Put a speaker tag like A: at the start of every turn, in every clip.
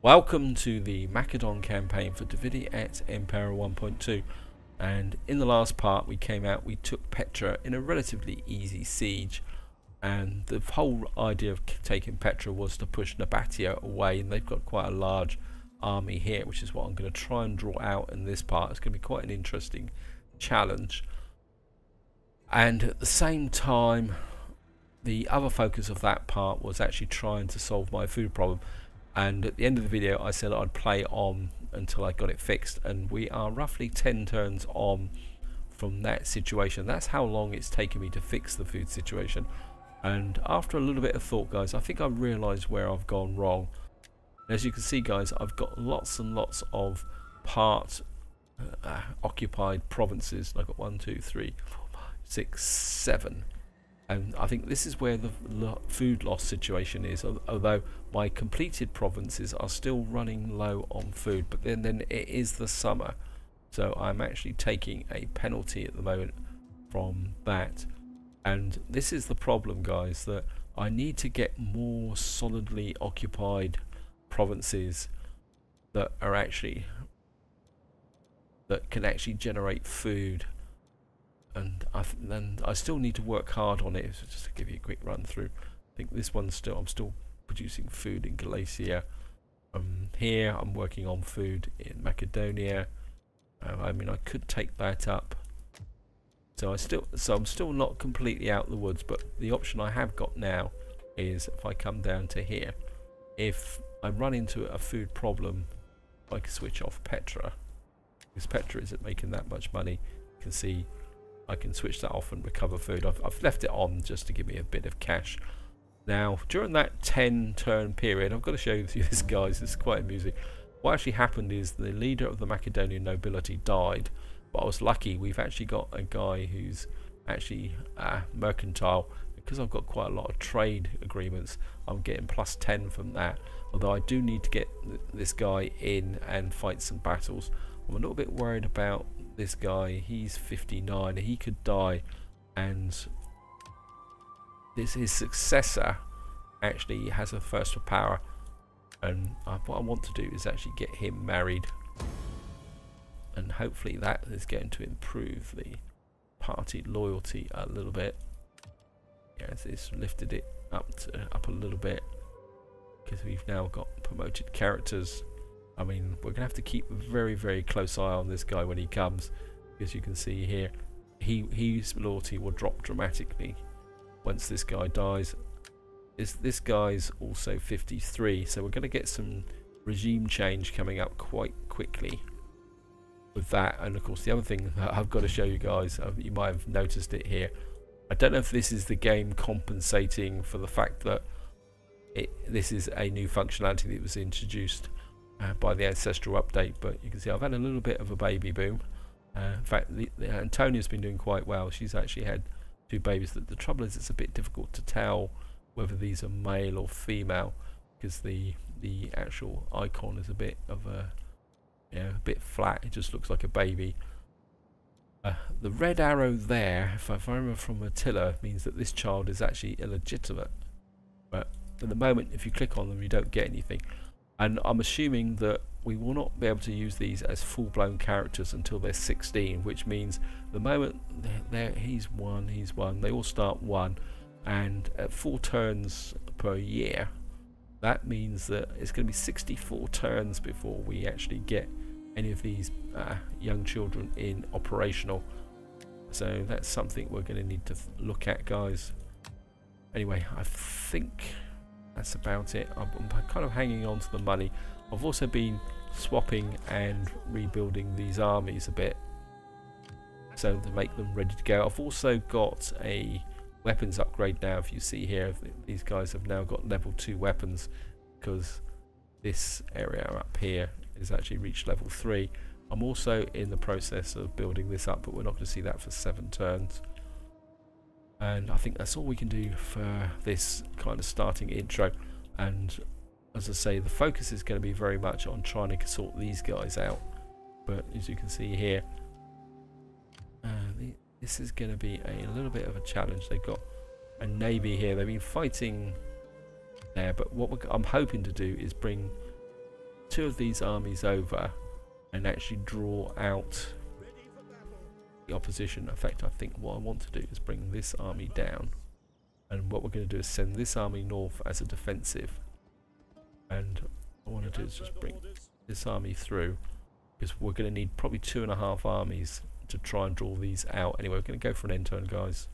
A: Welcome to the Macedon campaign for Divinity Et Impera 1.2, and in the last part we took Petra in a relatively easy siege, and the whole idea of taking Petra was to push Nabatea away, and they've got quite a large army here, which is what I'm going to try and draw out in this part. It's going to be quite an interesting challenge, and at the same time the other focus of that part was actually trying to solve my food problem. And at the end of the video I said I'd play on until I got it fixed, and we are roughly 10 turns on from that situation. That's how long it's taken me to fix the food situation. And after a little bit of thought, guys, I think I realised where I've gone wrong. As you can see, guys, I've got lots and lots of part occupied provinces. I've got 1, 2, 3, 4, 5, 6, 7. And I think this is where the food loss situation is, although my completed provinces are still running low on food. But then it is the summer, so I'm actually taking a penalty at the moment from that. And this is the problem, guys, that I need to get more solidly occupied provinces that can actually generate food. And I still need to work hard on it. So just to give you a quick run through, I think this one's I'm still producing food in Galatia. Here I'm working on food in Macedonia. I mean, I could take that up. So I'm still not completely out of the woods, but the option I have got now is if I come down to here, if I run into a food problem, I can switch off Petra, because Petra isn't making that much money. You can see I can switch that off and recover food. I've left it on just to give me a bit of cash. Now, during that 10 turn period, I've got to show you this, guys. It's quite amusing. What actually happened is the leader of the Macedonian nobility died, but I was lucky. We've actually got a guy who's actually mercantile. Because I've got quite a lot of trade agreements, I'm getting +10 from that. Although I do need to get this guy in and fight some battles. I'm a little bit worried about this guy. He's 59, he could die, and his successor actually has a first for power, and what I want to do is actually get him married, and hopefully that is going to improve the party loyalty a little bit. Yes, it's lifted it up a little bit, because we've now got promoted characters. I mean, we're going to have to keep a very, very close eye on this guy when he comes, because you can see here, his loyalty will drop dramatically once this guy dies. This guy's also 53, so we're going to get some regime change coming up quite quickly with that. And of course, the other thing that I've got to show you guys, you might have noticed it here. I don't know if this is the game compensating for the fact that this is a new functionality that was introduced by the Ancestral Update, but you can see I've had a little bit of a baby boom. In fact, Antonia's been doing quite well. She's actually had 2 babies. The trouble is it's a bit difficult to tell whether these are male or female, because the actual icon is a bit of a bit flat. It just looks like a baby. The red arrow there, if I remember from Attila, means that this child is actually illegitimate. But at the moment, if you click on them, you don't get anything. And I'm assuming that we will not be able to use these as full-blown characters until they're 16, which means the moment he's one, they all start 1, and at 4 turns per year, that means that it's going to be 64 turns before we actually get any of these young children in operational. So that's something we're going to need to look at, guys. Anyway, I think that's about it. I'm kind of hanging on to the money. I've also been swapping and rebuilding these armies a bit, so to make them ready to go. I've also got a weapons upgrade now. If you see here, these guys have now got level 2 weapons, because this area up here has actually reached level 3. I'm also in the process of building this up, but we're not going to see that for 7 turns. And I think that's all we can do for this kind of starting intro. And as I say, the focus is going to be very much on trying to sort these guys out. But as you can see here, this is going to be a little bit of a challenge. They've got a navy here. They've been fighting there, but what I'm hoping to do is bring two of these armies over and actually draw out the opposition. In fact, I think what I want to do is bring this army down, and what we're going to do is send this army north as a defensive, and what I want to do is just bring this army through, because we're going to need probably 2.5 armies to try and draw these out. Anyway, we're going to go for an end turn, guys.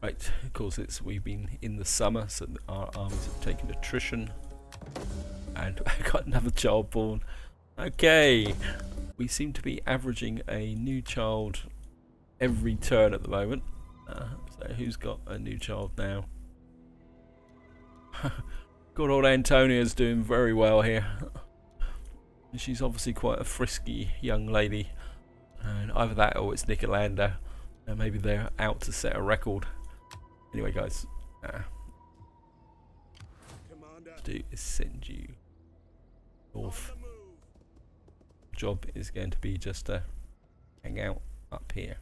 A: Right, of course we've been in the summer, so our armies have taken attrition, and I got another child born. Okay, we seem to be averaging a new child every turn at the moment. So who's got a new child now? Good old Antonia's doing very well here. She's obviously quite a frisky young lady, and either that or it's Nicolanda, and maybe they're out to set a record. Anyway, guys, to do is send you north. Job is going to be just to hang out up here,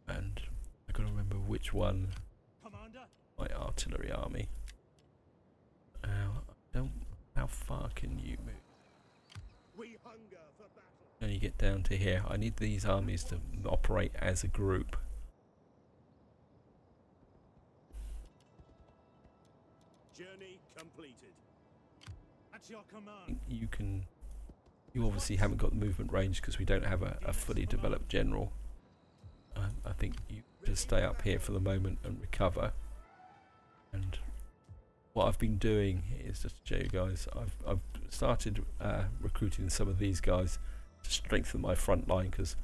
A: and I gotta remember which one. My artillery army. How far can you move? When you get down to here, I need these armies to operate as a group.
B: Journey completed. At your command.
A: You obviously haven't got the movement range because we don't have a fully developed general. I think you just stay up here for the moment and recover. And what I've been doing is, just to show you guys, I've started recruiting some of these guys to strengthen my front line, because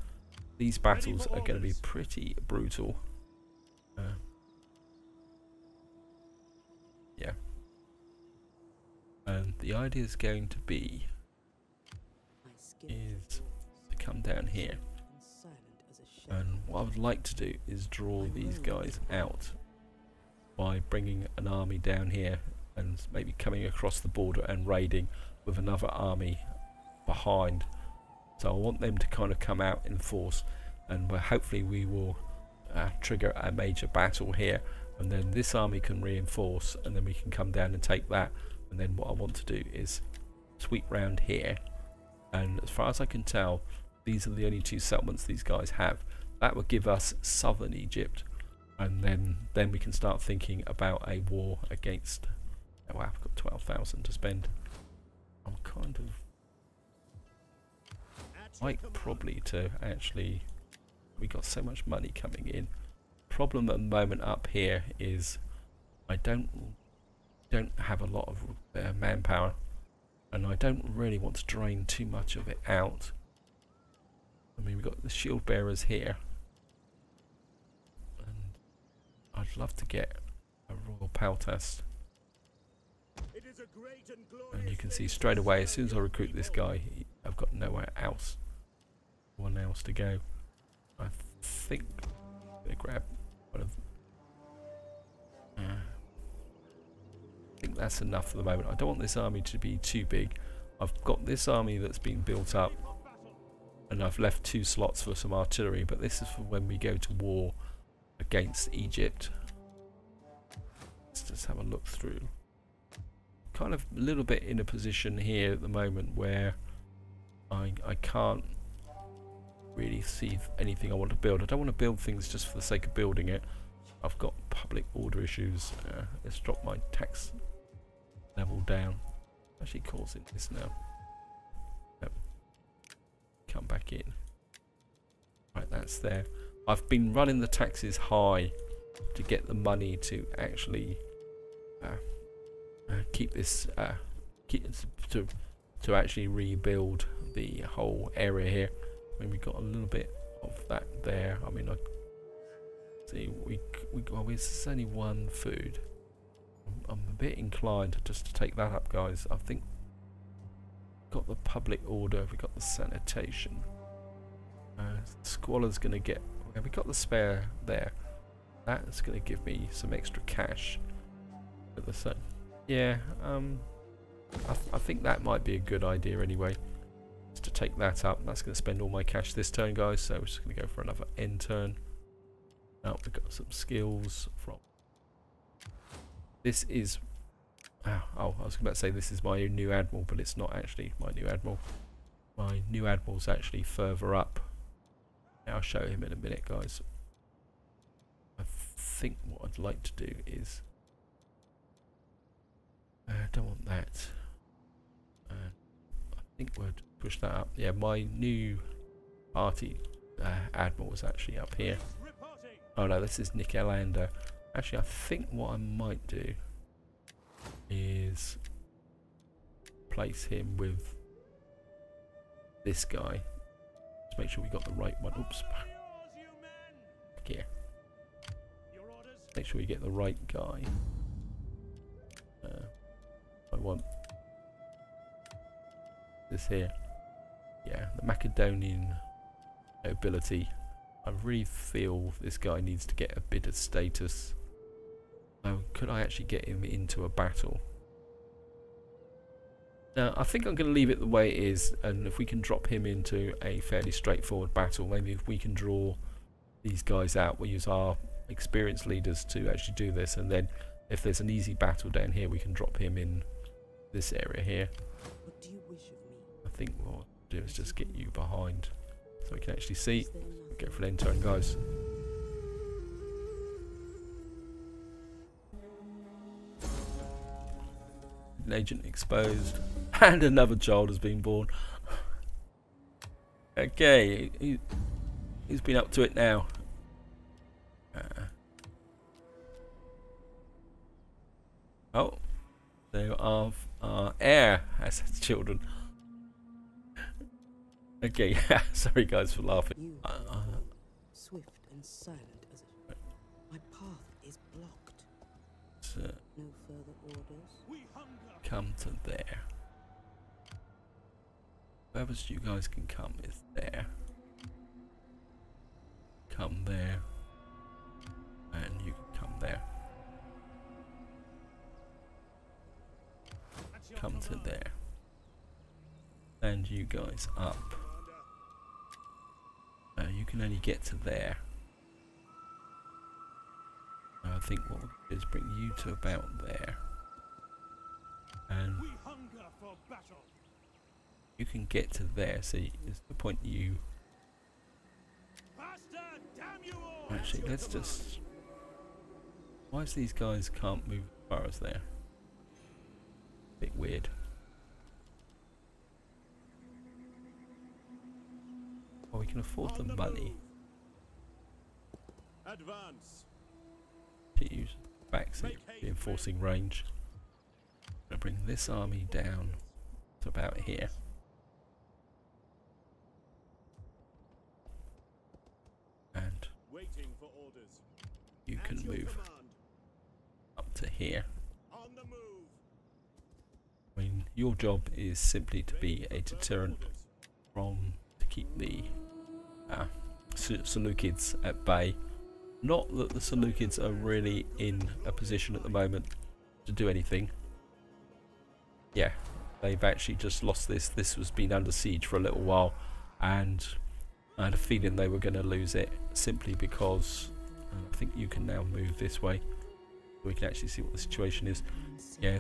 A: these battles are going to be pretty brutal. Yeah. And the idea is going to be is to come down here, and what I would like to do is draw these guys out by bringing an army down here and maybe coming across the border and raiding with another army behind. So I want them to kind of come out in force, and hopefully we will trigger a major battle here, and then this army can reinforce, and then we can come down and take that. And then what I want to do is sweep round here, and as far as I can tell, these are the only 2 settlements these guys have. That would give us southern Egypt, and then we can start thinking about a war against. Oh wow, I've got 12,000 to spend. I'm kind of like probably to actually. We got so much money coming in. Problem at the moment up here is I don't have a lot of manpower, and I don't really want to drain too much of it out. I mean, we've got the shield bearers here, and I'd love to get a royal Paltas. And you can see straight away, as soon as I recruit this guy, I've got nowhere else, one else to go. I think I'm going to grab one of. I think that's enough for the moment. I don't want this army to be too big. I've got this army that's been built up, and I've left 2 slots for some artillery, but this is for when we go to war against Egypt. Let's just have a look through. Kind of a little bit in a position here at the moment where I can't really see anything I want to build. I don't want to build things just for the sake of building it. I've got public order issues. Let's drop my tax level down. Actually calls it this now. Yep. Come back in. Right, that's there. I've been running the taxes high to get the money to actually keep this to actually rebuild the whole area here. I mean, we got a little bit of that there. I mean, I see there's only 1 food. I'm a bit inclined just to take that up, guys. I think got the public order, we got the sanitation. Squalor's gonna get. We got the spare there. That's gonna give me some extra cash. At the same. Yeah. I think that might be a good idea anyway. Just to take that up. That's gonna spend all my cash this turn, guys. So we're just gonna go for another end turn. Now we've got some skills from. This is. Oh, I was about to say this is my new admiral, but it's not actually my new admiral. My new admiral's actually further up. I'll show him in a minute, guys. I think what I'd like to do is. Don't want that. I think we'll push that up. Yeah, my new party admiral is actually up here. Oh no, this is Nick Elander. Actually, I think what I might do is place him with this guy. Let's make sure we got the right one. Oops. Here. Make sure we get the right guy. I want this here. Yeah, the Macedonian nobility. I really feel this guy needs to get a bit of status. Could I actually get him into a battle? Now, I think I'm going to leave it the way it is, and if we can drop him into a fairly straightforward battle, maybe if we can draw these guys out, we'll use our experienced leaders to actually do this, and then if there's an easy battle down here, we can drop him in this area here.
C: What do you wish of me?
A: I think what I'll do is just get you behind so we can actually see. Go for an end turn, guys. An agent exposed, and another child has been born. Okay, he's been up to it now. Oh, so our heir has children. Okay, sorry guys for laughing.
C: Swift and silent as it. My path is blocked.
A: So
C: No further orders.
A: come to there. Wherever's you guys can come is there. Come there. And you can come there. Come to there. And you guys up. You can only get to there. I think what we'll do is bring you to about there. And you can get to there, so it's the point you... Actually, let's just... Why is these guys can't move as far as there? Bit weird. Well, we can afford the money
B: Advance.
A: to use backseat reinforcing range. I'm going to bring this army down to about here. And
B: Waiting for orders.
A: you can move up to here.
B: On the move.
A: I mean, your job is simply to be a deterrent from to keep the Seleucids at bay. Not that the Seleucids are really in a position at the moment to do anything. Yeah, they've actually just lost this. This was been under siege for a little while, and I had a feeling they were going to lose it simply because I think you can now move this way. We can actually see what the situation is. Yeah,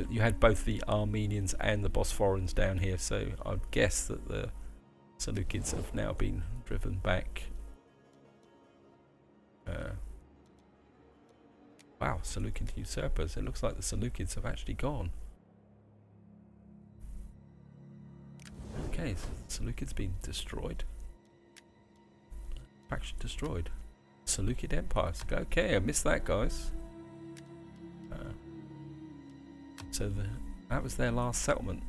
A: you had both the Armenians and the Bosphorans down here, so I'd guess that the Seleucids have now been driven back. Wow, Seleucid usurpers. It looks like the Seleucids have actually gone. Okay, so the Seleucids been destroyed. Faction destroyed. Seleucid Empire. Okay, I missed that, guys. So that was their last settlement.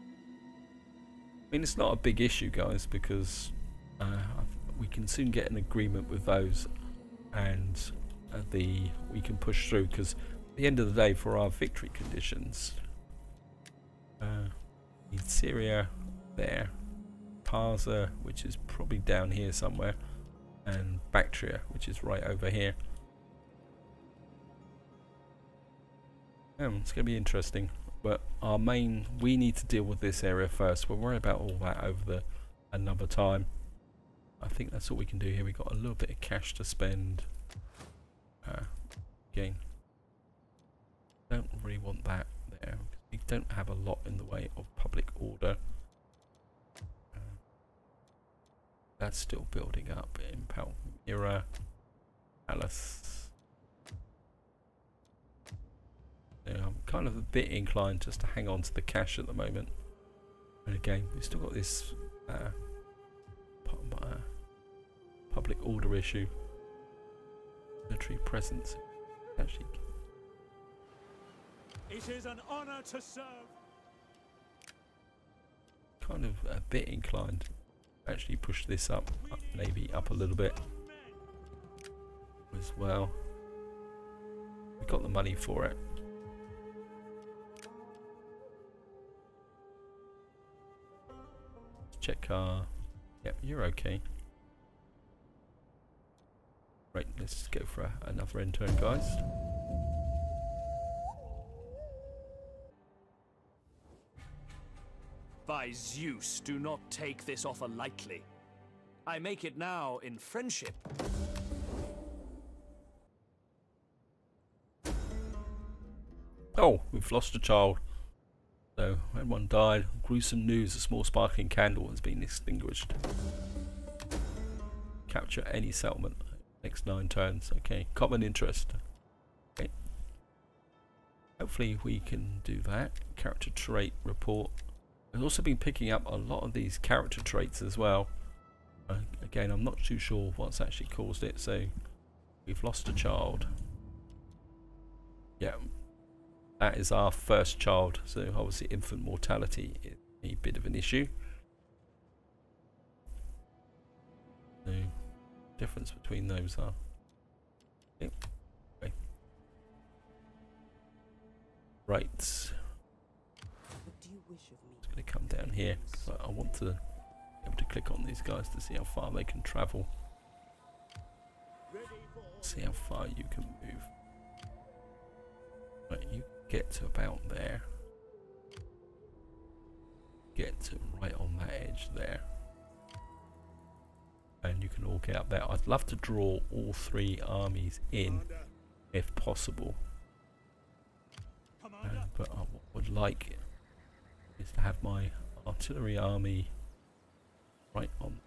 A: I mean, it's not a big issue, guys, because we can soon get an agreement with those, and we can push through. Because at the end of the day, for our victory conditions, need Syria there, Parsa, which is probably down here somewhere, and Bactria, which is right over here. It's going to be interesting, but we need to deal with this area first. We'll worry about all that over another time. I think that's all we can do here. We got a little bit of cash to spend. Again, don't really want that there. We don't have a lot in the way of public order. That's still building up in Palmyra, Alice. I'm kind of a bit inclined just to hang on to the cash at the moment. And again, we've still got this public order issue. Military presence. Actually,
B: It is an honor to serve.
A: kind of a bit inclined to actually push this up, maybe up a little bit as well. We got the money for it. Check car. Yep, you're okay. Right, let's go for another end turn, guys.
D: By Zeus, do not take this offer lightly. I make it now in friendship.
A: Oh, we've lost a child. So, when one died, gruesome news, a small sparkling candle has been extinguished. Capture any settlement. Next 9 turns. Okay, common interest. Okay. Hopefully we can do that. Character trait report. I've also been picking up a lot of these character traits as well. Again, I'm not too sure what's actually caused it. So, we've lost a child. Yeah. That is our first child, so obviously infant mortality is a bit of an issue. The difference between those are... Okay. Right.
C: What do you wish of me?
A: It's going to come down here, because I want to be able to click on these guys to see how far they can travel. See how far you can move. Right, you get to about there. Get to right on that edge there. And you can all get up there. I'd love to draw all 3 armies in, if possible. But I would like is to have my artillery army right on.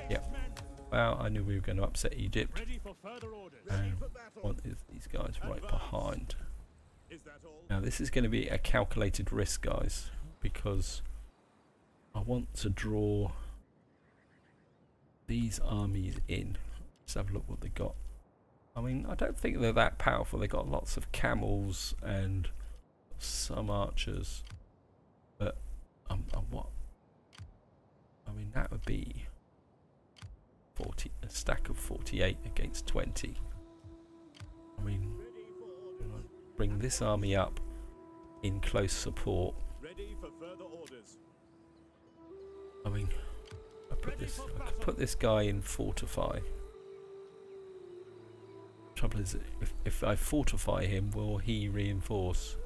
A: Yeah. Well, I knew we were going to upset Egypt.
B: Ready for further orders.
A: And I want these guys right behind.
B: Is that all?
A: Now this is going to be a calculated risk, guys, because I want to draw these armies in. Let's have a look what they got. I mean, I don't think they're that powerful. They got lots of camels and some archers, but what? I mean, that would be a stack of 48 against 20. I mean, bring this army up in close support.
B: Ready for further orders.
A: I mean, I could put this guy in fortify. Trouble is, if I fortify him, will he reinforce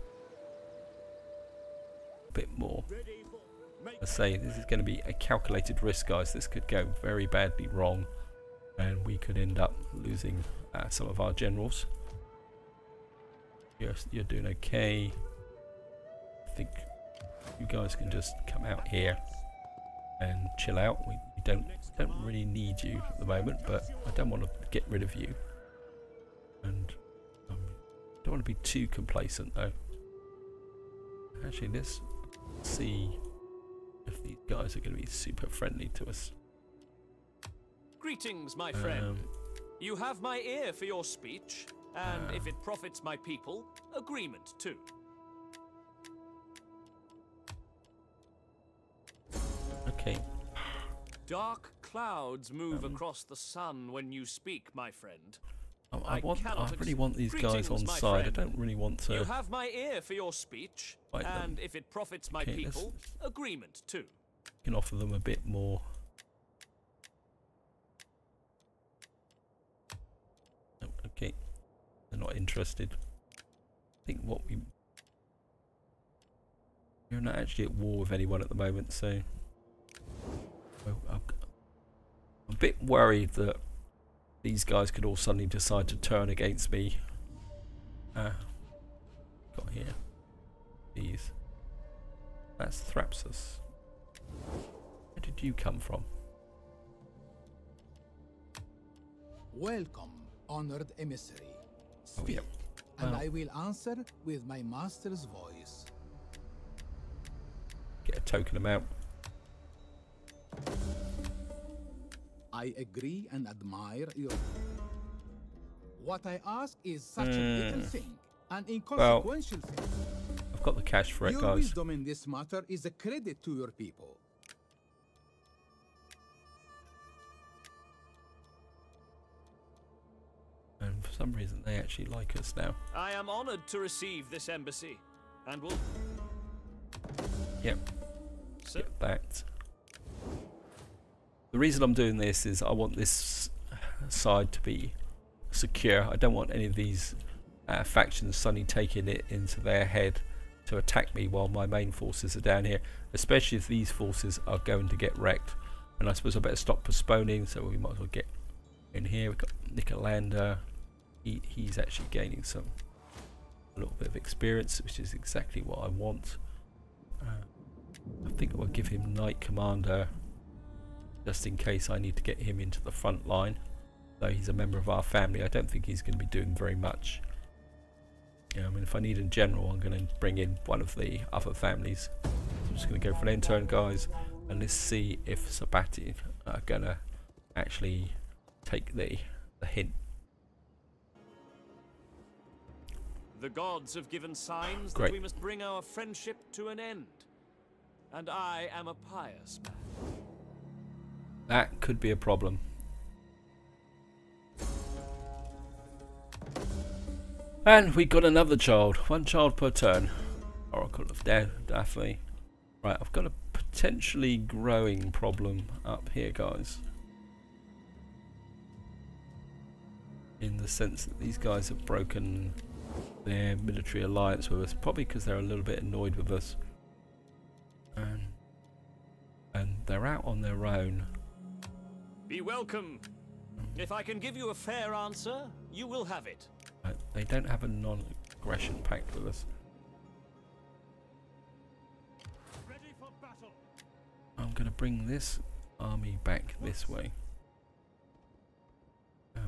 A: a bit more? I say this is going to be a calculated risk, guys. This could go very badly wrong, and we could end up losing some of our generals. Yes, you're doing okay. I think you guys can just come out here and chill out. We don't really need you at the moment, but I don't want to get rid of you. And don't want to be too complacent though. Actually, let's see if these guys are going to be super friendly to us.
D: Greetings, my friend. You have my ear for your speech, and if it profits my people, agreement too.
A: Okay.
D: Dark clouds move across the sun when you speak, my friend.
A: I really want these guys on side. I don't really want to.
D: You have my ear for your speech, and if it profits my people, agreement too.
A: Can offer them a bit more. Okay, they're not interested. I think what we're not actually at war with anyone at the moment, so I'm bit worried that these guys could all suddenly decide to turn against me. Got here. These. That's Thrapsus. Where did you come from?
E: Welcome, honored emissary.
A: Oh,
E: Speak,
A: yep.
E: and
A: Well.
E: I will answer with my master's voice.
A: Get a token amount.
E: I agree and admire your... What I ask is such a little thing, an inconsequential thing.
A: I've got the cash for it,
E: Your
A: guys.
E: wisdom in this matter is a credit to your people.
A: And for some reason they actually like us now.
D: I am honored to receive this embassy, and will...
A: Yep.
D: So,
A: Get that. The reason I'm doing this is I want this side to be secure. I don't want any of these factions suddenly taking it into their head to attack me while my main forces are down here, especially if these forces are going to get wrecked. And I suppose I better stop postponing, so we might as well get in here. We've got Nicolander. He's actually gaining a little bit of experience, which is exactly what I want. I think I'll give him Knight Commander just in case I need to get him into the front line. Though he's a member of our family, I don't think he's going to be doing very much. Yeah, I mean, if I need a general, I'm going to bring in one of the other families. So I'm just going to go for an end turn, guys, and let's see if Sabati are going to actually take the hint.
D: the gods have given signs
A: Great.
D: that we must bring our friendship to an end. And I am a pious man.
A: That could be a problem. And we got another child. One child per turn. Oracle of Daphne. Right, I've got a potentially growing problem up here, guys. In the sense that these guys have broken their military alliance with us. Probably because they're a little bit annoyed with us. And they're out on their own.
D: Be welcome. If I can give you a fair answer, you will have it.
A: They don't have a non-aggression pact with us.
B: Ready for battle.
A: I'm going to bring this army back this way.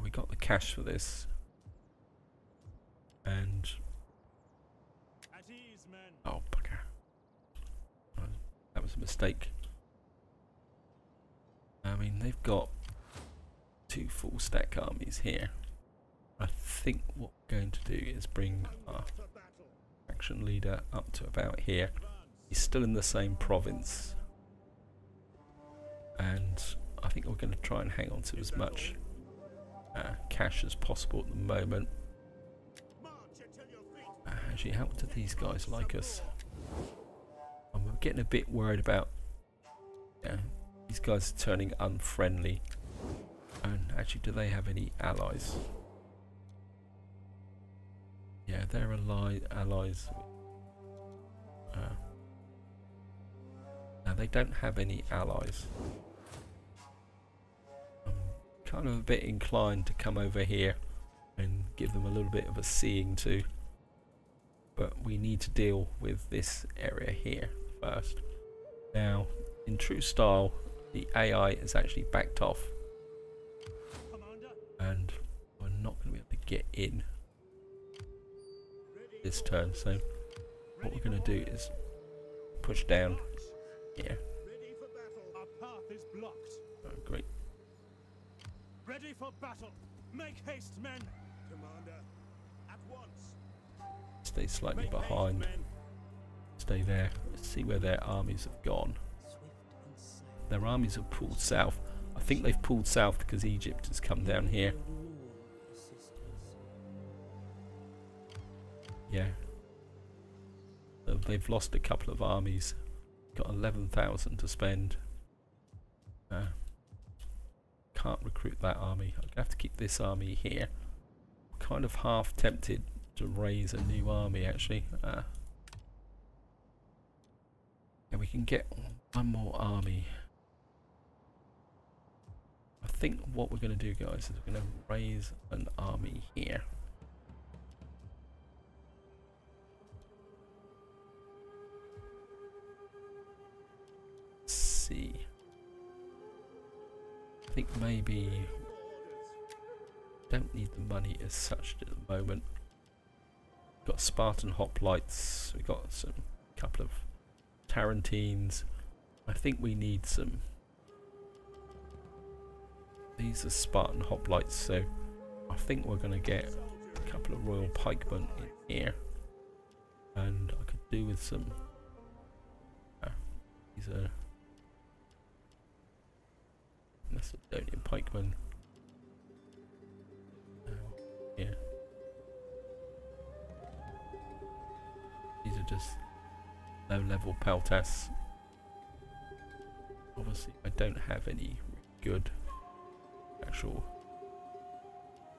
A: We got the cash for this. And...
B: At ease, men.
A: oh, bugger. That was a mistake. I mean, they've got 2 full stack armies here. I think what we're going to do is bring our
B: For battle.
A: faction leader up to about here. He's still in the same province. And I think we're going to try and hang on to as much cash as possible at the moment.
B: March until your feet.
A: Actually, how do these guys like us? I'm getting a bit worried about these guys turning unfriendly. And actually, do they have any allies? Yeah, they're allies. Now they don't have any allies. I'm kind of a bit inclined to come over here and give them a little bit of a seeing to. But we need to deal with this area here first. Now, in true style, the AI is actually backed off.
B: Commander.
A: And we're not going to be able to get in this turn, so what we're going to do is push down here.
B: Ready for battle. Our path is blocked.
A: Oh, great.
B: Ready for battle. Make haste, men. Commander. At once.
A: Stay slightly
B: Make haste,
A: behind.
B: men.
A: Stay there. Let's see where their armies have gone.
C: Swift and silent.
A: Their armies have pulled south. I think they've pulled south because Egypt has come down here.
C: Ignore assistance.
A: Yeah. They've lost a couple of armies. Got 11,000 to spend. Can't recruit that army. I'm going to have to keep this army here. Kind of half tempted to raise a new army actually. Yeah, we can get one more army. I think what we're going to do, guys, is we're going to raise an army here. Let's see. I think maybe don't need the money as such at the moment. We've got Spartan hoplites. We've got some couple of Tarantines. I think we need some. These are Spartan hoplites, so I think we're going to get a couple of royal pikemen in here, and I could do with some. These are Macedonian pikemen. Yeah, these are just low-level peltas. Obviously, I don't have any good actual.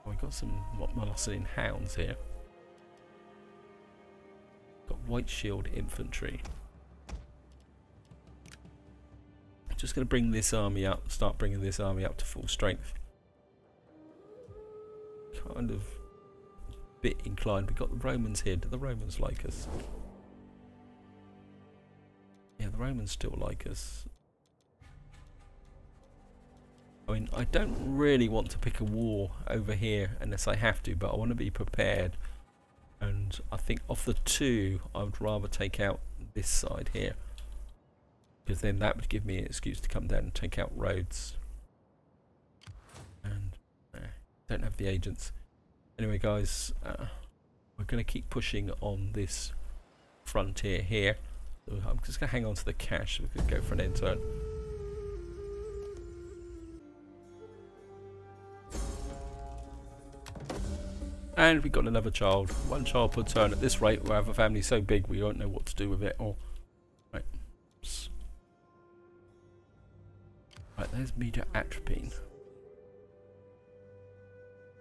A: Oh, we got some Macedonian hounds here. Got white shield infantry. Just going to bring this army up. Start bringing this army up to full strength. Kind of bit inclined. We've got the Romans here. Do the Romans like us? Yeah, the Romans still like us. I mean, I don't really want to pick a war over here unless I have to, but I want to be prepared. And I think of the two, I would rather take out this side here, because then that would give me an excuse to come down and take out Rhodes. And don't have the agents. Anyway, guys, we're going to keep pushing on this frontier here. So I'm just going to hang on to the cash so we could go for an end turn. And we got another child. One child per turn. At this rate, we'll have a family so big we won't know what to do with it. Or right, right, there's meter atropine.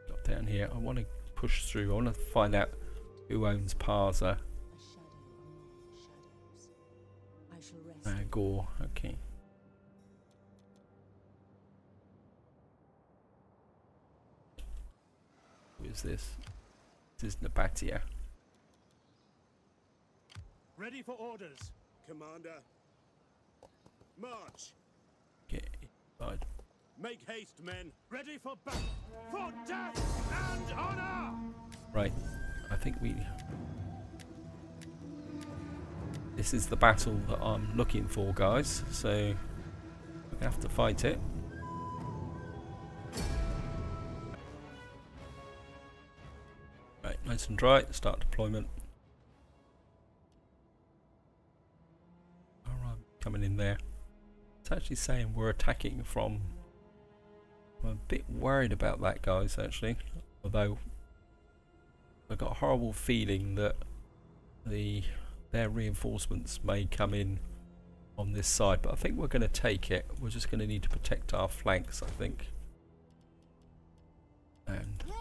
A: Got down here. I want to push through. I want to find out who owns Parza. Gore. Okay. Who is this? This is Nabatea.
B: Ready for orders, Commander. March.
A: Get inside.
B: Make haste, men. Ready for battle. For death and honor.
A: Right. I think we. This is the battle that I'm looking for, guys. So we have to fight it. Right, nice and dry. Start deployment. Alright, coming in there. It's actually saying we're attacking from. I'm a bit worried about that, guys, actually. Although I've got a horrible feeling that their reinforcements may come in on this side, but I think we're going to take it. We're just going to need to protect our flanks, I think. And what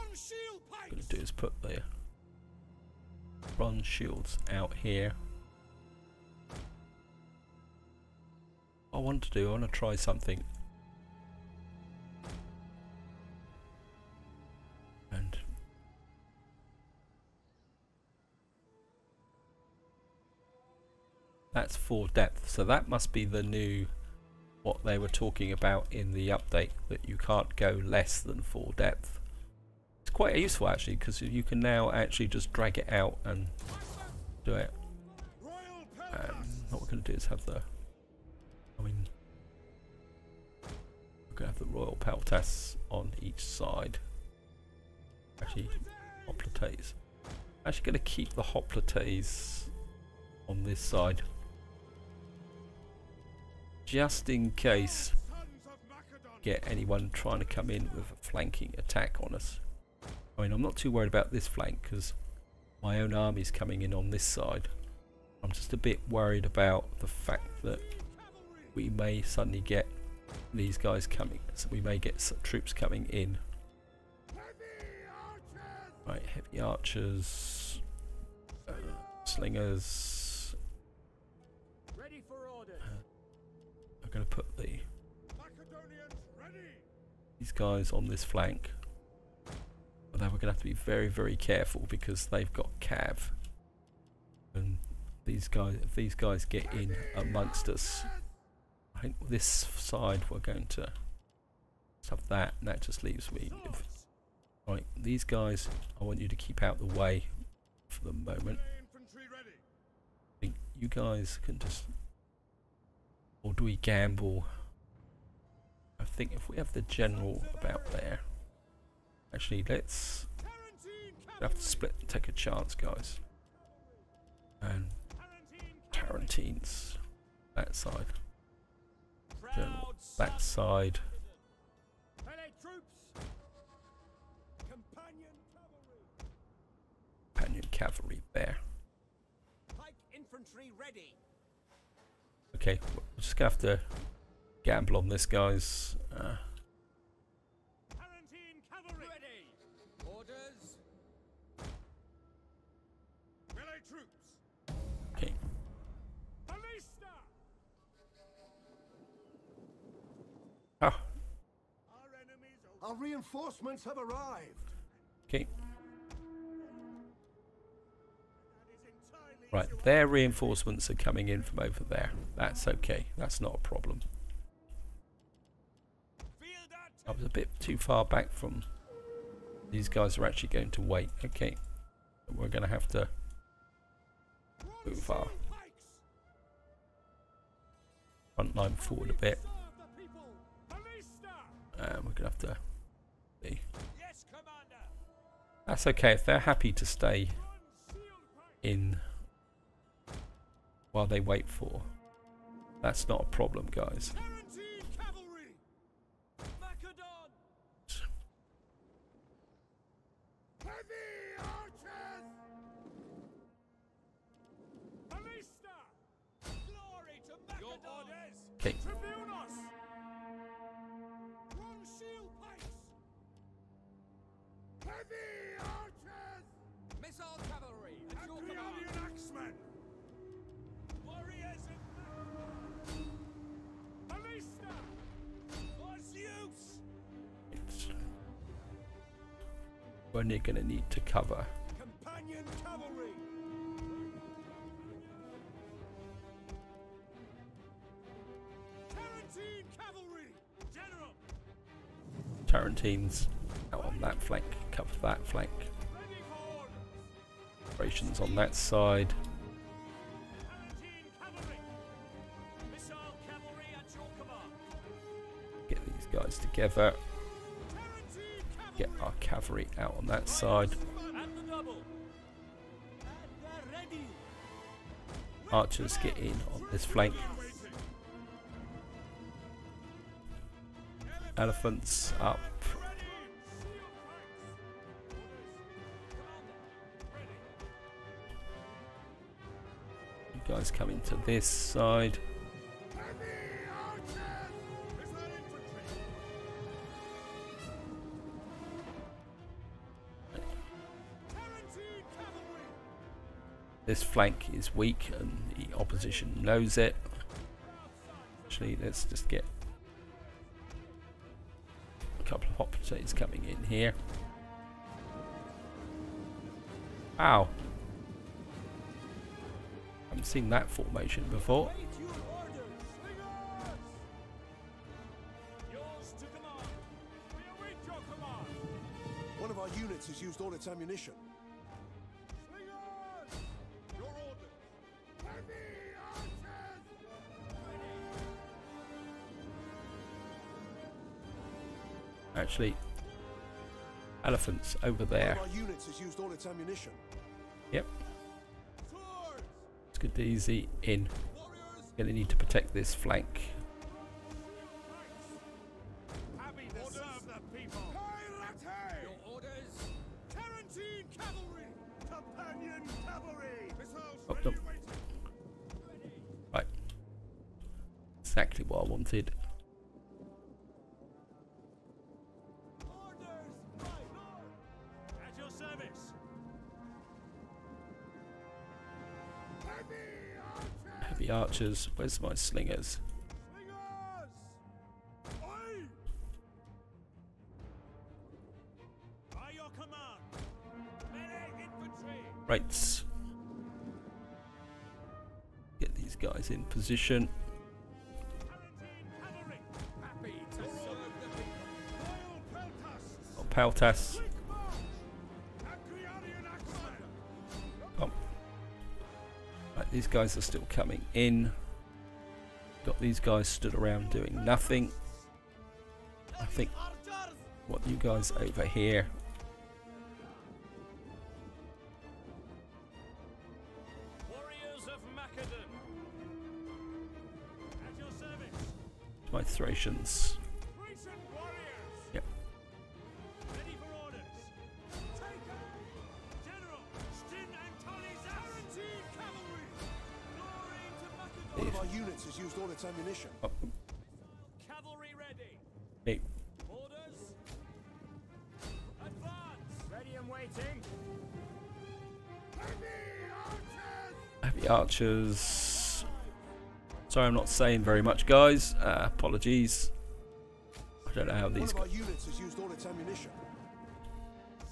A: I'm going to do is put the bronze shields out here. What I want to do, I want to try something. And that's 4 depth, so that must be the new, what they were talking about in the update, that you can't go less than 4 depth. It's quite useful actually, because you can now actually just drag it out and do it. What we're going to do is have the, we're going to have the royal peltas on each side. Actually, hoplites. I'm actually going to keep the hoplites on this side, just in case get anyone trying to come in with a flanking attack on us. I mean, I'm not too worried about this flank because my own army's coming in on this side. I'm just a bit worried about the fact that we may suddenly get these guys coming, so we may get some troops coming in. Right, heavy archers, slingers.
B: Ready for orders.
A: I'm going to put the these guys on this flank. Although we're going to have to be very, very careful because they've got cav. And these guys, if these guys get in amongst us, I think this side we're going to have that, and that just leaves me with. Right, these guys, I want you to keep out the way for the moment. I think you guys can just, or do we gamble? I think if we have the general about there, actually let's have to split and take a chance, guys. And Tarantines that side, general that side. Companion cavalry there. Okay, we're just gonna have to gamble on this, guys. Okay. Ah.
B: Our reinforcements have arrived.
A: Okay. Right, their reinforcements are coming in from over there. That's okay. That's not a problem. I was a bit too far back from. These guys are actually going to wait. Okay. We're going to have to move our front line forward a bit. And we're going to have to see. That's okay. If they're happy to stay in while they wait for, that's not a problem, guys. Okay. We're only going to need to cover.
B: Companion cavalry. Tarantine cavalry. General.
A: Tarantines out on that flank, cover that flank.
B: Ready for orders.
A: Operations on that side.
B: Tarantine cavalry. Missile cavalry at your command.
A: Get these guys together. Get our cavalry out on that side. Archers get in on this flank. Elephants up. You guys come into this side. This flank is weak and the opposition knows it. Actually, let's just get a couple of hot potatoes coming in here. Wow. Haven't seen that formation before.
B: One of our units has used all its ammunition.
A: Actually, elephants over there.
B: One of our units has used all its ammunition.
A: Yep. It's good, easy in. Gonna need to protect this flank. Up them. Right. Exactly what I wanted. Heavy archers. Where's my slingers? Right. Get these guys in position. Oh, Peltas. Oh. Right, these guys are still coming in. Got these guys stood around doing nothing. I think what you guys over here.
D: Warriors of Macedon.
B: At your service.
A: My Thracians.
B: Thracian warriors.
A: Yep.
B: Ready for orders. Take aim. General, Stin and Tolly's Tarantine cavalry. Glory to Macedon.
F: One of our units has used all its ammunition.
A: Oh,
D: Cavalry ready.
A: hey,
D: Orders. Advance. Ready and waiting.
A: heavy archers. Sorry, I'm not saying very much, guys. Apologies. I don't know how
F: One
A: these
F: of our
A: guys.
F: units has used all its ammunition.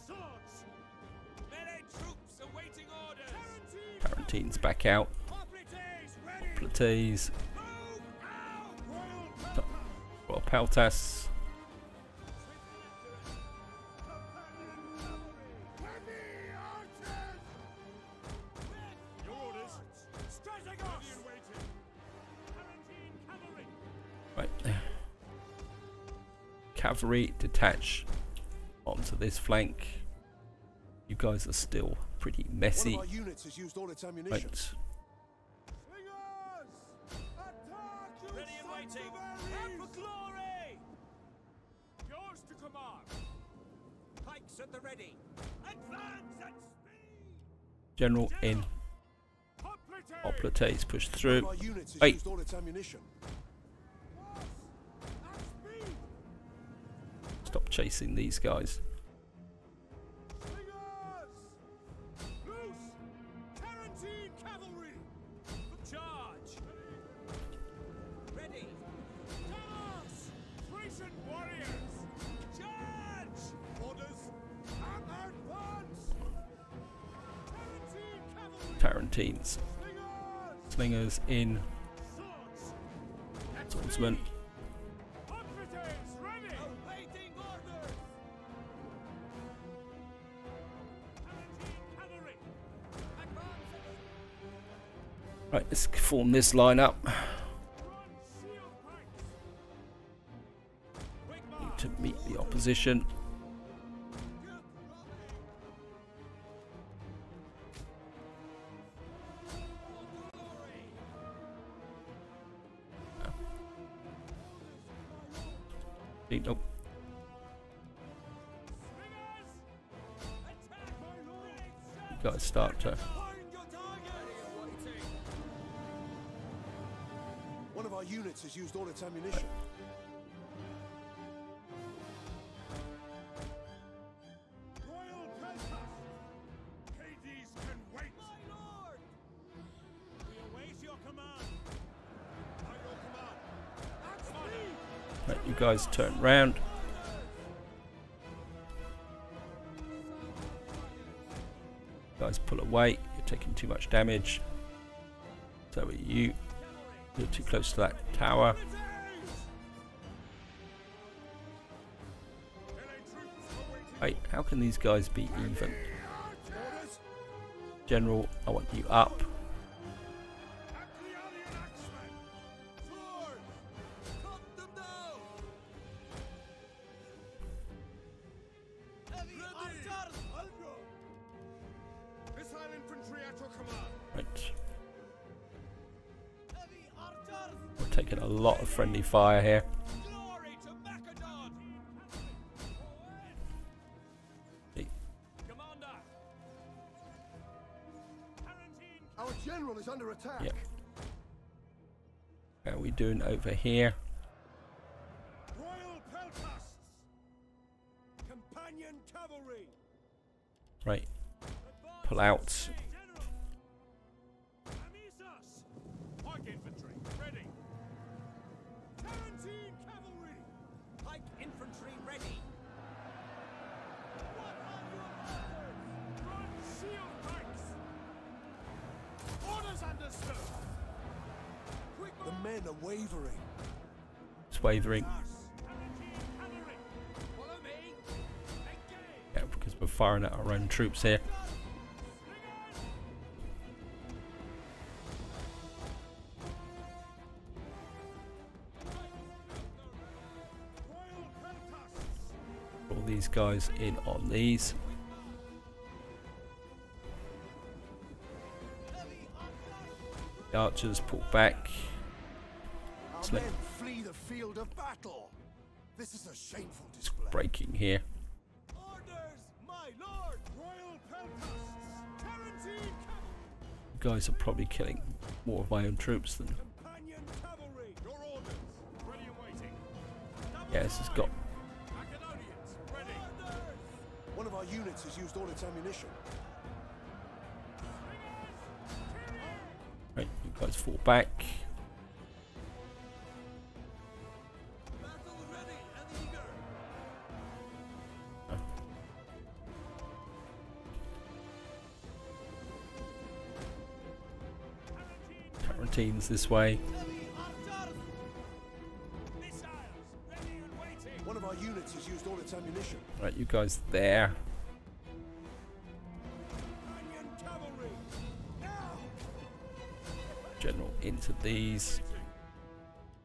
B: Swords.
D: Melee troops awaiting orders.
A: Tarantines back out.
B: Hoplites ready.
A: Plates.
B: Move out. Royal
A: Well, Peltas.
B: Heavy archers. Your orders. Strategos. Ready and waiting. Tarantine cavalry.
A: Right. Cavalry detach onto this flank. You guys are still pretty
F: One
A: messy.
F: of our units has used all its ammunition.
A: Right.
B: Swingers. Attack you.
D: Ready and waiting. And for glory.
B: Yours to command.
D: Pikes at the ready.
B: Advance at speed.
A: General in.
B: Hoplites.
A: Oplates push
F: One
A: through.
F: of our units has
A: Wait.
F: used all its ammunition.
B: At speed.
A: Stop chasing these guys.
B: Swingers. Loose. Tarantine cavalry.
D: Charge. Ready.
B: Tellus. Thracian warriors. Charge. Orders. And advance. Tarantine cavalry.
A: Tarantines.
B: Swingers.
A: Slingers in.
B: Swords.
A: Swordsman.
B: Hoplites ready.
D: Awaiting orders.
B: Tarantine cavalry.
D: Advance.
A: Right, let's form this line up.
B: Front shield pikes. Quick march.
A: To meet the opposition. Nope.
B: Swingers. Attack.
A: You guys start to.
B: Find your target.
D: Waiting.
F: One of our units has used all its ammunition.
B: Royal Peltas. Hades can wait.
D: My lord.
B: We await your command. By your command. At speed.
A: Right, you guys turn round. Guys pull away. You're taking too much damage. So are you. You're too close to that tower.
B: Melee troops awaiting.
A: Wait, how can these guys be even?
B: Orders.
A: General, I want you up.
B: Acleonian axemen. Swords.
D: Cut them down. Heavy archers.
B: Missile infantry at your command.
A: Right.
D: Heavy archers.
A: We're taking a lot of friendly fire here.
D: Glory to Macedon.
A: Hey,
D: Commander.
B: Tarantine.
F: Our general is under attack.
A: yeah. How are we doing over here?
B: Royal Peltas. Companion cavalry.
A: Right. Pull out.
B: General. Amisos. Pike infantry. Ready. Tarantine cavalry.
D: Pike infantry ready.
B: What are your orders? Front shield pikes. Master. Quick
F: The men are wavering.
A: It's wavering.
B: cavalry. Follow me. Engage.
A: Yeah, because we're firing at our own troops here.
B: Royal Peltas.
A: All these guys in on these. The archers pull back.
F: Our
A: Slip.
F: men flee the field of battle. This is a shameful display.
A: Breaking here.
B: Orders, my lord. Royal Peltas. Tarantine cavalry.
A: You guys are probably killing more of my own troops than.
B: Companion cavalry. Your orders. Ready and waiting.
A: Yeah, this has got.
B: Macedonians. Ready.
F: One of our units has used all its ammunition.
A: Right, you guys fall back.
B: Battle ready and eager.
A: Tarantines this way.
B: Missiles. Ready and waiting.
F: One of our units has used all its ammunition.
A: Right, you guys there.
B: Companion cavalry. Now.
A: General into these.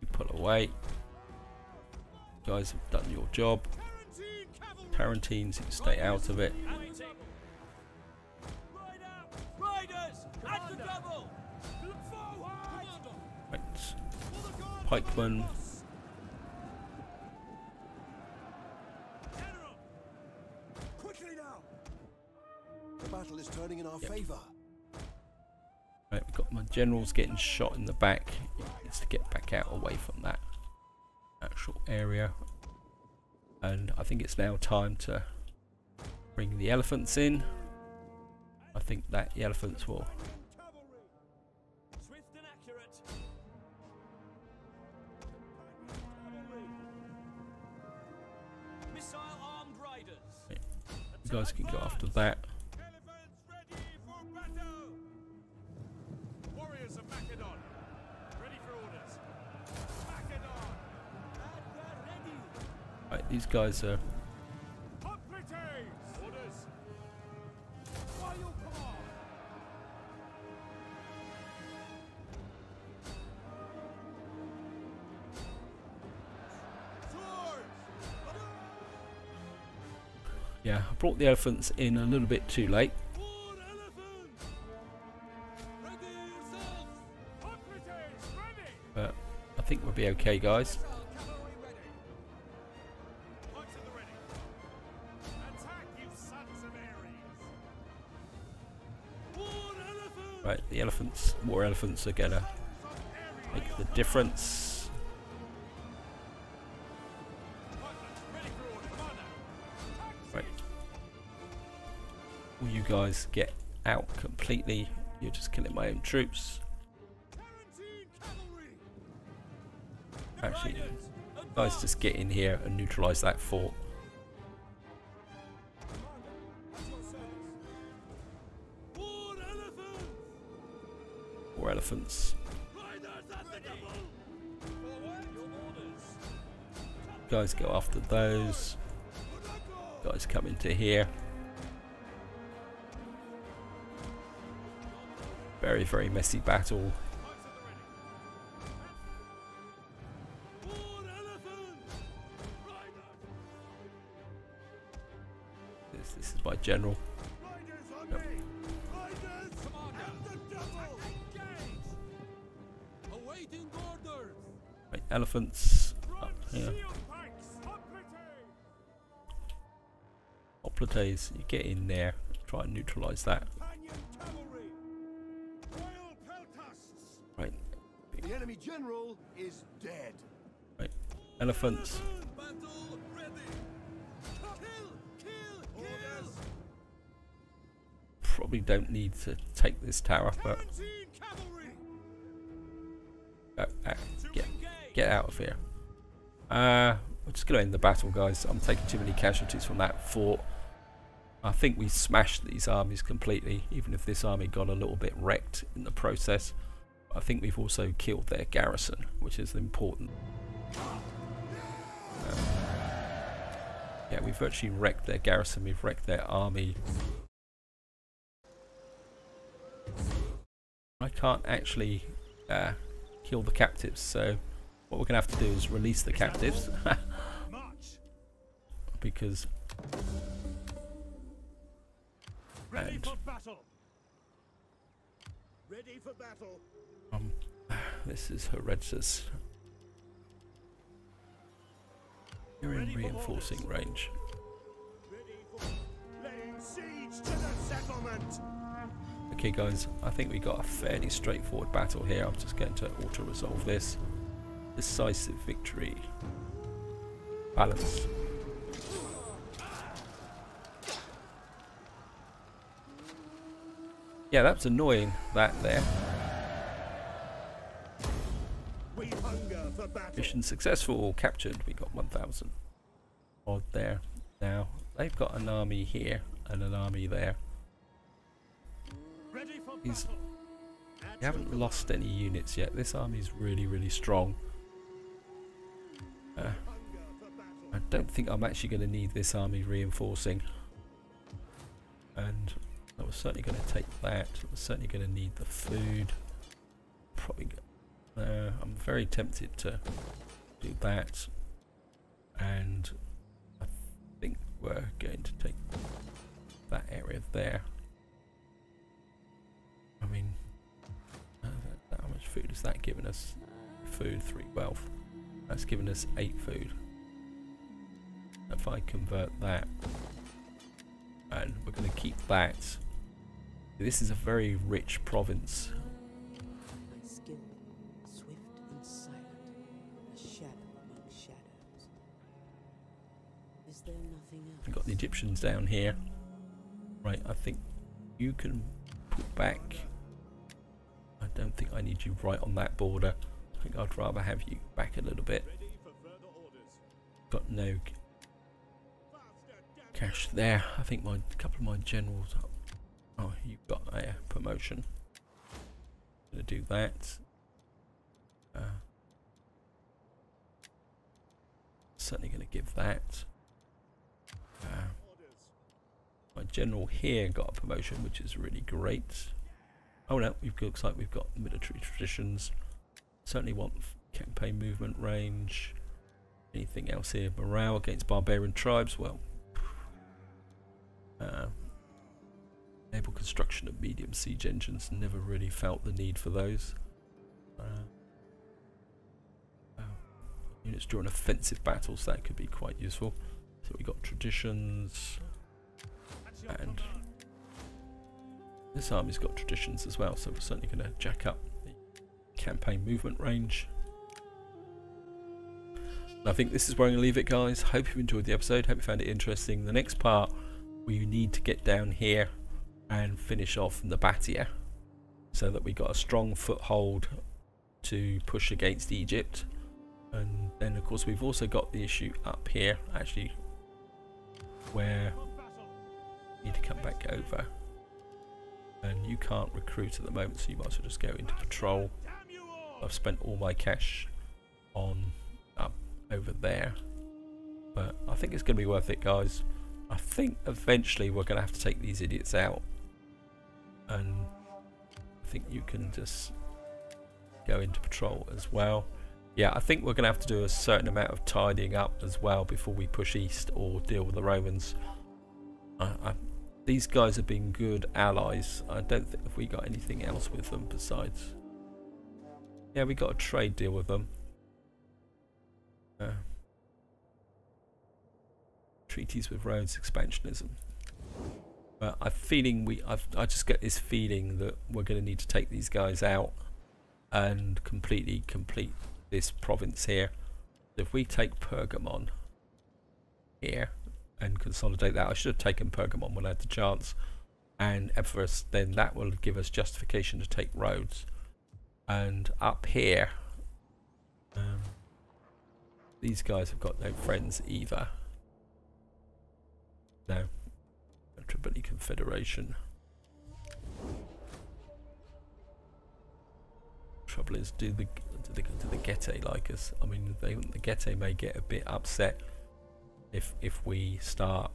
A: You pull away. You guys have done your job.
B: Tarantine cavalry.
A: Tarantines, you can stay out of it.
B: Waiting. Ride out. Riders. At the double. Forward.
A: Right.
B: For the guard.
A: Pikemen.
B: General.
F: Quickly now. The battle is turning in our
A: Yep.
F: favor.
A: Right, we've got my generals getting shot in the back. He needs to get back out away from that actual area. And I think it's now time to bring the elephants in. I think that the elephants will.
B: Cavalry. Swift and accurate. Cavalry. Missile armed riders.
A: You guys can go after that.
B: Elephants ready for battle. Warriors of Macedon. Ready for orders. Macedon. At the ready.
A: Right, these guys are.
B: Hoplites. Orders. Royal command. Swords.
A: Yeah, I brought the elephants in a little bit too late.
B: For elephants. Ready yourselves. Hoplites ready.
A: But I think we'll be okay, guys.
B: Cavalry ready. Pikes at the ready. Attack, you sons of Ares. For elephants.
A: Right, the elephants, more elephants are gonna make the difference.
B: Ready for order, commander.
A: Right. Will you guys get out completely? You're just killing my own troops.
B: Tarantine cavalry.
A: Actually,
B: Riders,
A: guys,
B: advance.
A: just get in here and neutralize that fort.
B: Commander, at your service. For elephants.
A: More elephants.
B: Riders at the double. Forward. Your orders.
A: Guys, go after those. Guys, come into here. Very, very messy battle.
B: Pikes at the ready. For elephants. Riders.
A: This is my general.
B: Riders on
A: Yep.
B: me. Riders. Commander. At the double. Engage. Awaiting orders.
A: Right, elephants up here.
B: Shield pikes. Hoplites.
A: Hoplites, you get in there. Try and neutralize that.
B: Companion cavalry. Royal peltasts.
A: Right,
F: The enemy general is dead.
A: right. Elephants.
B: Battle ready. Kill. Orders.
A: Probably don't need to take this tower, but
B: Tarantine cavalry.
A: get out of here. We're just gonna end the battle, guys. I'm taking too many casualties from that fort. I think we smashed these armies completely, even if this army got a little bit wrecked in the process. I think we've also killed their garrison, which is important. Yeah, we've virtually wrecked their garrison, we've wrecked their army. I can't actually kill the captives, so what we're going to have to do is release the captives. Because...
B: Ready for battle. Ready for battle.
A: This is horrendous. You're in reinforcing range.
B: Ready for laying siege to the settlement.
A: Okay guys, I think we got a fairly straightforward battle here. I'm just going to auto-resolve this. Decisive victory. Balance. Yeah, that's annoying, that there.
B: We hunger for battle.
A: Mission successful, captured. We got 1,000 odd there. Now, they've got an army here and an army there.
B: Ready for
A: He's,
B: battle.
A: we haven't lost any units yet. This army's really, really strong. I don't think I'm actually going to need this army reinforcing. And I was certainly going to take that. I was certainly going to need the food. Probably. I'm very tempted to do that. And I think we're going to take that area there. I mean, how much food has that given us? Food, 3 wealth. That's given us 8 food. If I convert that, and we're going to keep that. This is a very rich province.
C: My skill, swift and silent, a shadow among shadows. Is there nothing else?
A: We've got the Egyptians down here. Right, I think you can put back. I don't think I need you right on that border. I think I'd rather have you back a little bit.
B: Ready for further orders.
A: Got no cash there. I think a couple of my generals. Oh, you've got a promotion. Gonna do that. Certainly gonna give that. My general here got a promotion, which is really great. Oh no, looks like we've got military traditions. Certainly want campaign movement range. Anything else here? Morale against barbarian tribes. Well, enable construction of medium siege engines. Never really felt the need for those. Units during offensive battles, that could be quite useful. So we got traditions, and this army's got traditions as well. So we're certainly going to jack up the campaign movement range. And I think this is where I'm going to leave it, guys. Hope you enjoyed the episode. Hope you found it interesting. The next part, we need to get down here and finish off Nabatea, so that we got a strong foothold to push against Egypt. And then of course we've also got the issue up here, actually, where you need to come back over, and you can't recruit at the moment, so you might as well just go into patrol. I've spent all my cash on up over there, but I think it's going to be worth it, guys. I think eventually we're going to have to take these idiots out, and I think you can just go into patrol as well. Yeah, I think we're going to have to do a certain amount of tidying up as well before we push east or deal with the Romans. These guys have been good allies. I don't think if we got anything else with them besides. Yeah, we got a trade deal with them. Treaties with Rhodes, expansionism. But I'm feeling I just get this feeling that we're going to need to take these guys out and completely complete this province here. If we take Pergamon here and consolidate that, I should have taken Pergamon when I had the chance, and Ephesus, then that will give us justification to take Rhodes. And up here, these guys have got no friends either. No. Tripoli Confederation. trouble is, do the Getae like us? I mean, the Getae may get a bit upset if we start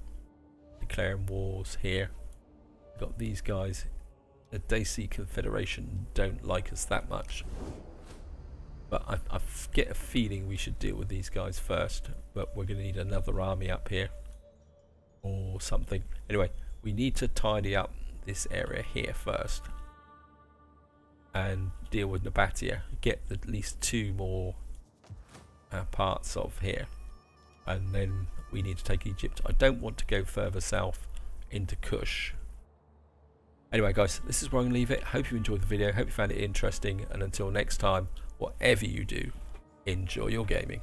A: declaring wars here. We've got these guys. The Daci Confederation don't like us that much, but I get a feeling we should deal with these guys first. But we're going to need another army up here or something. Anyway, we need to tidy up this area here first and deal with Nabatea. Get at least 2 more parts of here, and then we need to take Egypt. I don't want to go further south into Kush. Anyway guys, this is where I'm going to leave it. Hope you enjoyed the video, hope you found it interesting, and until next time, whatever you do, enjoy your gaming.